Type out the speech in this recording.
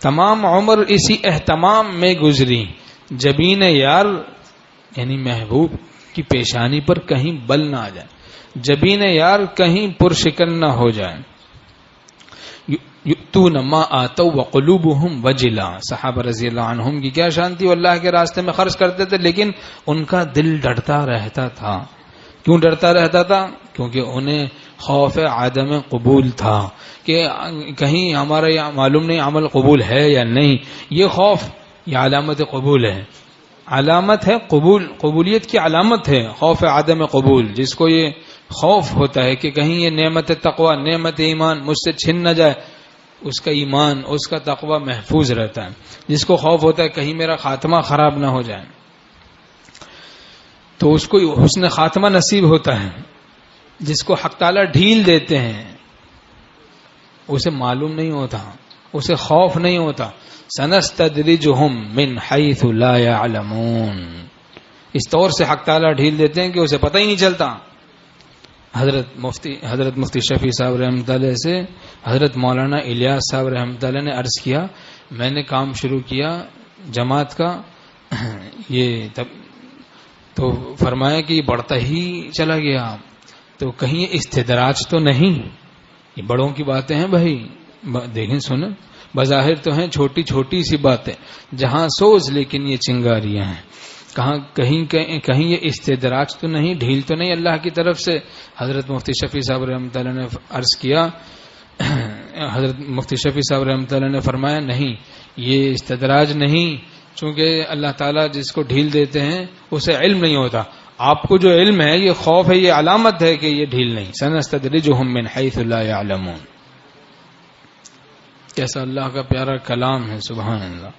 تمام عمر اسی اہتمام میں گزری، جبین یار یعنی محبوب کی پیشانی پر کہیں بل نہ آ جائے، جبین یار کہیں پرشکن نہ ہو جائے. یؤتون ما آتوا وقلوبهم وجلا، صحابہ رضی اللہ عنہم کی کیا شان تھی، وہ اللہ کے راستے میں خرچ کرتے تھے لیکن ان کا دل ڈرتا رہتا تھا. کیوں ڈرتا رہتا تھا؟ کیونکہ انہیں خوف عدم قبول تھا کہ کہیں ہمارا یہ معلوم نہیں عمل قبول ہے یا نہیں. یہ خوف یہ علامت قبول ہے، علامت ہے قبولیت کی علامت ہے خوف عدم قبول. جس کو یہ خوف ہوتا ہے کہ کہیں یہ نعمت تقوی نعمت ایمان مجھ سے چھن نہ جائے، اس کا ایمان اس کا تقوی محفوظ رہتا ہے. جس کو خوف ہوتا ہے کہیں میرا خاتمہ خراب نہ ہو جائے تو اس کو حسن خاتمہ نصیب ہوتا ہے. جس کو حق تعالیٰ ڈھیل دیتے ہیں اسے معلوم نہیں ہوتا، اسے خوف نہیں ہوتا. سنستدرجہم من حیث لا یعلمون، اس طور سے حق تعالیٰ ڈھیل دیتے ہیں کہ اسے پتہ ہی نہیں چلتا. حضرت مفتی شفیع صاحب رحمۃ اللہ سے حضرت مولانا الیاس صاحب رحمۃ اللہ نے عرض کیا، میں نے کام شروع کیا جماعت کا، یہ تب تو فرمایا کہ یہ بڑھتا ہی چلا گیا، تو کہیں یہ استدراج تو نہیں؟ یہ بڑوں کی باتیں ہیں بھائی، دیکھیں سنیں، بظاہر تو ہیں چھوٹی چھوٹی سی باتیں، جہاں سوز لیکن یہ چنگاریاں ہیں. کہیں یہ استدراج تو نہیں، ڈھیل تو نہیں اللہ کی طرف سے؟ حضرت مفتی شفیع صاحب رحمۃ اللہ نے عرض کیا، حضرت مفتی شفیع صاحب رحمۃ اللہ نے فرمایا نہیں، یہ استدراج نہیں، چونکہ اللہ تعالیٰ جس کو ڈھیل دیتے ہیں اسے علم نہیں ہوتا. آپ کو جو علم ہے یہ خوف ہے، یہ علامت ہے کہ یہ ڈھیل نہیں. سنستدرجہم من حیث لا یعلمون. کیسا اللہ کا پیارا کلام ہے، سبحان اللہ.